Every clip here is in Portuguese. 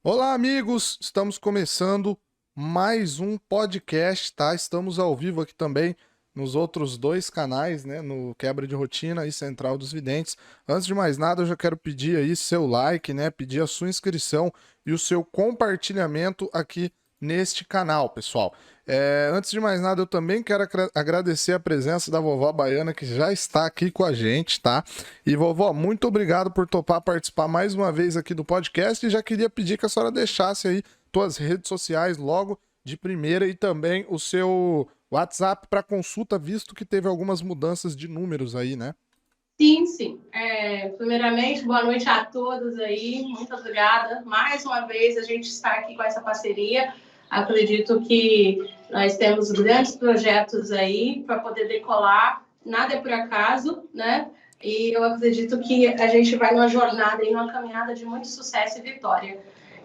Olá, amigos! Estamos começando mais um podcast, tá? Estamos ao vivo aqui também nos outros dois canais, né? No Quebra de Rotina e Central dos Videntes. Antes de mais nada, eu já quero pedir aí seu like, né? Pedir a sua inscrição e o seu compartilhamento aqui neste canal, pessoal. Antes de mais nada, eu também quero agradecer a presença da vovó Baiana, que já está aqui com a gente, tá? E vovó, muito obrigado por topar participar mais uma vez aqui do podcast e já queria pedir que a senhora deixasse aí suas redes sociais logo de primeira e também o seu WhatsApp para consulta, visto que teve algumas mudanças de números aí, né? Sim, sim. Primeiramente, boa noite a todos aí. Muito obrigada. Mais uma vez a gente está aqui com essa parceria. Acredito que nós temos grandes projetos aí para poder decolar. Nada é por acaso, né? E eu acredito que a gente vai numa jornada e numa caminhada de muito sucesso e vitória.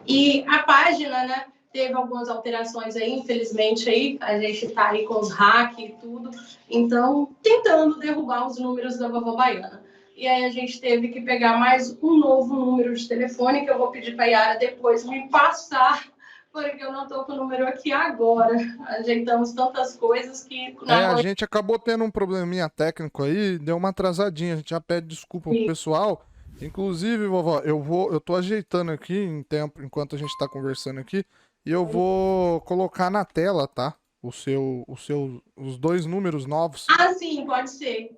E a página, né? Teve algumas alterações aí, infelizmente aí a gente está aí com os hacks e tudo, então tentando derrubar os números da vovó Baiana. E aí a gente teve que pegar mais um novo número de telefone que eu vou pedir para a Yara depois me passar, porque eu não estou com o número aqui agora. Ajeitamos tantas coisas que na A manhã. gente acabou tendo um probleminha técnico aí, deu uma atrasadinha, a gente já pede desculpa pro pessoal. Inclusive, vovó, eu tô ajeitando aqui em tempo, enquanto a gente tá conversando aqui, e eu vou colocar na tela, tá? Os dois números novos. Ah, sim, pode ser.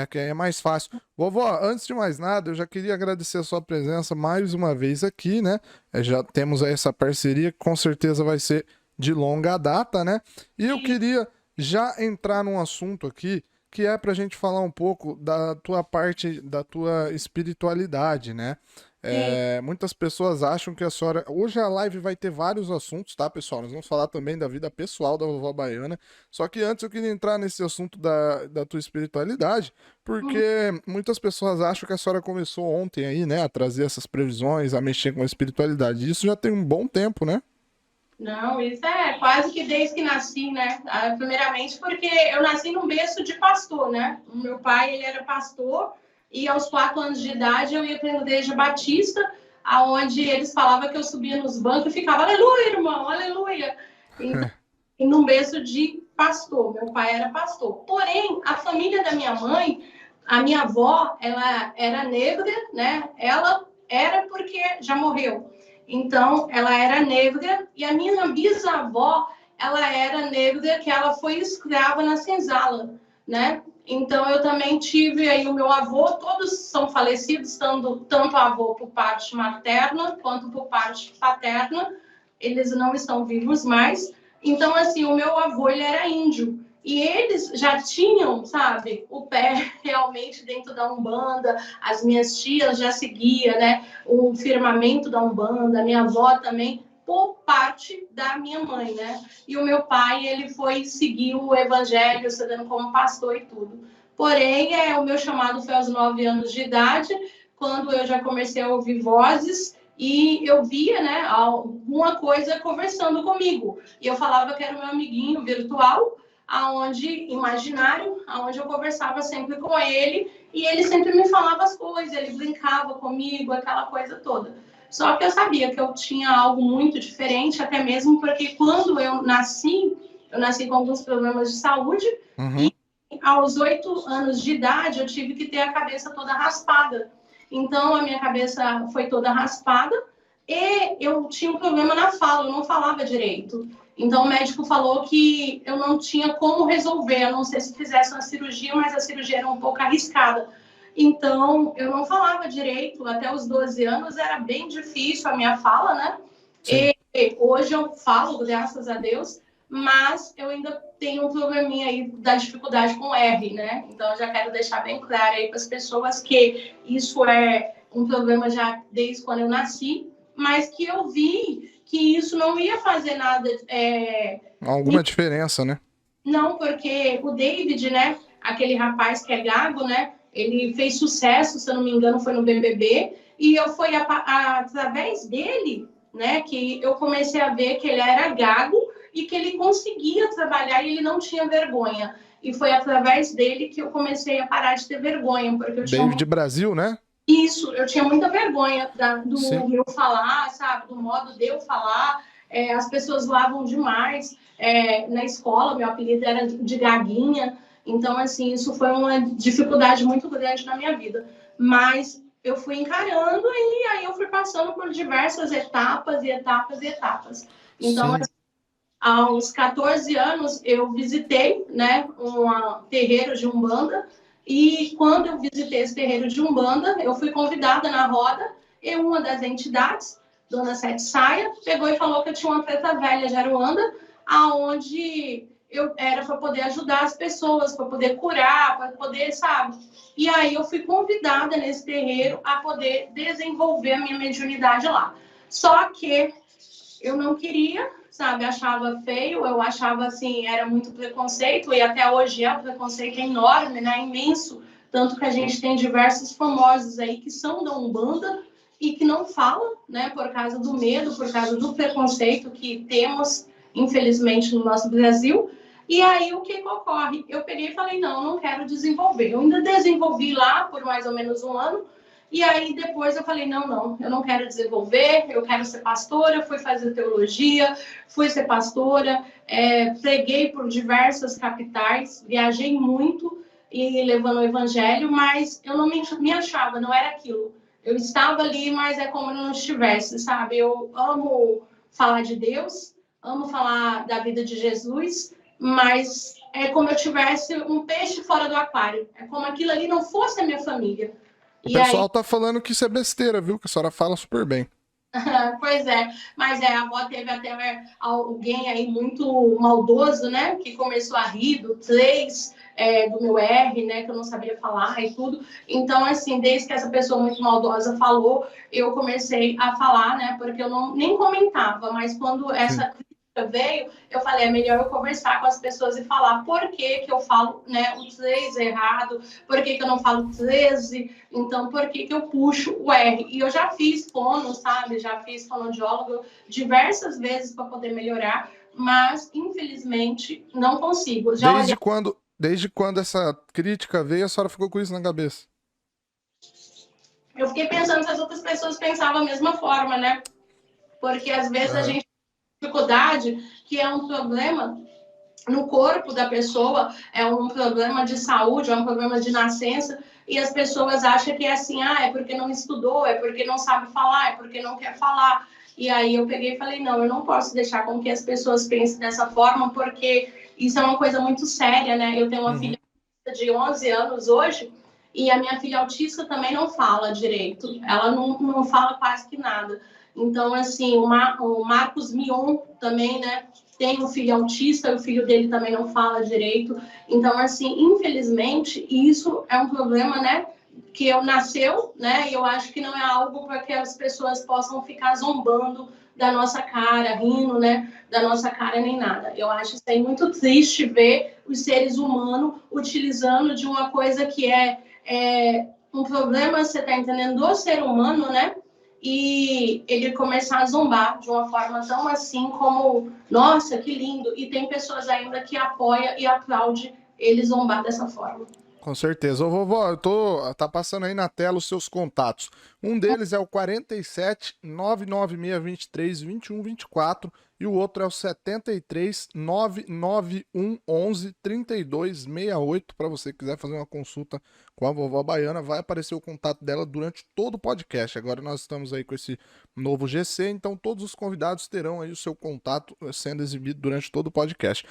Que aí é mais fácil. Vovó, antes de mais nada, eu já queria agradecer a sua presença mais uma vez aqui, né? Já temos aí essa parceria que com certeza vai ser de longa data, né? E eu queria já entrar num assunto aqui que é pra gente falar um pouco da tua parte, da tua espiritualidade, né? Sim. Muitas pessoas acham que a senhora. Hoje a live vai ter vários assuntos, tá, pessoal? Nós vamos falar também da vida pessoal da vovó Baiana. Só que antes eu queria entrar nesse assunto da tua espiritualidade, porque muitas pessoas acham que a senhora começou ontem aí, né, a trazer essas previsões, a mexer com a espiritualidade. Isso já tem um bom tempo, né? Não, isso é quase que desde que nasci, né? Primeiramente porque eu nasci num berço de pastor, né? O meu pai, ele era pastor e aos 4 anos de idade eu ia para a igreja batista, aonde eles falavam que eu subia nos bancos e ficava, aleluia, irmão, aleluia. Então, num berço de pastor, meu pai era pastor. Porém, a família da minha mãe, a minha avó, ela era negra, né? Ela era porque já morreu. Então, ela era negra e a minha bisavó, ela era negra, que ela foi escrava na senzala, né? Então, eu também tive aí o meu avô, todos são falecidos, tanto avô por parte materna quanto por parte paterna, eles não estão vivos mais. Então, assim, o meu avô, ele era índio. E eles já tinham, sabe, o pé realmente dentro da Umbanda. As minhas tias já seguiam, né, o firmamento da Umbanda. A minha avó também, por parte da minha mãe, né? E o meu pai, ele foi seguir o evangelho, sendo como pastor e tudo. Porém, o meu chamado foi aos 9 anos de idade, quando eu já comecei a ouvir vozes e eu via, né, alguma coisa conversando comigo. E eu falava que era o meu amiguinho virtual, aonde eu conversava sempre com ele, e ele sempre me falava as coisas, ele brincava comigo, aquela coisa toda. Só que eu sabia que eu tinha algo muito diferente, até mesmo porque quando eu nasci com alguns problemas de saúde, Uhum. e aos 8 anos de idade eu tive que ter a cabeça toda raspada. Então a minha cabeça foi toda raspada e eu tinha um problema na fala, eu não falava direito. Então o médico falou que eu não tinha como resolver, a não ser se fizesse uma cirurgia, mas a cirurgia era um pouco arriscada. Então eu não falava direito, até os 12 anos era bem difícil a minha fala, né? Sim. E hoje eu falo, graças a Deus, mas eu ainda tenho um probleminha aí da dificuldade com R, né? Então eu já quero deixar bem claro aí para as pessoas que isso é um problema já desde quando eu nasci, mas que eu vi que isso não ia fazer nada. Alguma diferença, né? Não, porque o David, né? Aquele rapaz que é gago, né? Ele fez sucesso, se eu não me engano, foi no BBB, e eu fui através dele, né? Que eu comecei a ver que ele era gago e que ele conseguia trabalhar e ele não tinha vergonha. E foi através dele que eu comecei a parar de ter vergonha, porque eu tinha David Brasil, né? Isso, eu tinha muita vergonha do Sim. meu falar, sabe? Do modo de eu falar. As pessoas zoavam demais. Na escola, meu apelido era de Gaguinha. Então, assim, isso foi uma dificuldade muito grande na minha vida. Mas eu fui encarando e aí eu fui passando por diversas etapas e etapas e etapas. Então, Sim. aos 14 anos, eu visitei, né, um terreiro de Umbanda, e quando eu visitei esse terreiro de Umbanda, eu fui convidada na roda, e uma das entidades, Dona Sete Saia, pegou e falou que eu tinha uma preta velha de Aruanda, aonde eu era para poder ajudar as pessoas, para poder curar, para poder, sabe? E aí eu fui convidada nesse terreiro a poder desenvolver a minha mediunidade lá. Só que eu não queria, sabe? Achava feio, eu achava assim, era muito preconceito, e até hoje o preconceito é enorme, né? Imenso. Tanto que a gente tem diversos famosos aí que são da Umbanda e que não falam, né? Por causa do medo, por causa do preconceito que temos, infelizmente, no nosso Brasil. E aí, o que ocorre? Eu peguei e falei, não quero desenvolver. Eu ainda desenvolvi lá por mais ou menos um ano, e aí depois eu falei, não, eu não quero desenvolver, eu quero ser pastora, fui fazer teologia, fui ser pastora, preguei por diversas capitais, viajei muito e levando o evangelho, mas eu não me achava, não era aquilo. Eu estava ali, mas é como eu não estivesse, sabe? Eu amo falar de Deus, amo falar da vida de Jesus, mas é como eu tivesse um peixe fora do aquário. É como aquilo ali não fosse a minha família. O E aí, pessoal tá falando que isso é besteira, viu? Que a senhora fala super bem. pois é, mas a avó teve até alguém aí muito maldoso, né, que começou a rir do 3, do meu R, né, que eu não sabia falar e tudo. Então, assim, desde que essa pessoa muito maldosa falou, eu comecei a falar, né, porque eu nem comentava, mas quando Sim. essa crítica veio, eu falei, é melhor eu conversar com as pessoas e falar por que eu falo, né, o 3 errado, por que eu não falo 13, então por que eu puxo o R? E eu já fiz fono, sabe? Já fiz fonoaudiólogo diversas vezes para poder melhorar, mas infelizmente não consigo. Já olhei. Desde quando essa crítica veio, a senhora ficou com isso na cabeça? Eu fiquei pensando se as outras pessoas pensavam da mesma forma, né? Porque às vezes a Aham. gente tem dificuldade, que é um problema no corpo da pessoa, é um problema de saúde, é um problema de nascença, e as pessoas acham que é assim, é porque não estudou, é porque não sabe falar, é porque não quer falar. E aí eu peguei e falei, não, eu não posso deixar com que as pessoas pensem dessa forma, porque isso é uma coisa muito séria, né? Eu tenho uma Uhum. filha de 11 anos hoje, e a minha filha autista também não fala direito, ela não fala quase que nada. Então, assim, o Marcos Mion também, né? Tem um filho autista, o filho dele também não fala direito. Então, assim, infelizmente, isso é um problema, né? Que eu nasceu, né? E eu acho que não é algo para que as pessoas possam ficar zombando da nossa cara, rindo, né? Da nossa cara nem nada. Eu acho isso aí muito triste ver os seres humanos utilizando de uma coisa que é um problema, você está entendendo, do ser humano, né? E ele começar a zombar de uma forma tão assim como, nossa, que lindo. E tem pessoas ainda que apoia e aplaude ele zombar dessa forma. Com certeza. Ô, vovó, tá passando aí na tela os seus contatos. Um deles é o 47 996 23 21 24 e o outro é o 73 991 11 32 68. Para você que quiser fazer uma consulta com a vovó Baiana, vai aparecer o contato dela durante todo o podcast. Agora nós estamos aí com esse novo GC, então todos os convidados terão aí o seu contato sendo exibido durante todo o podcast.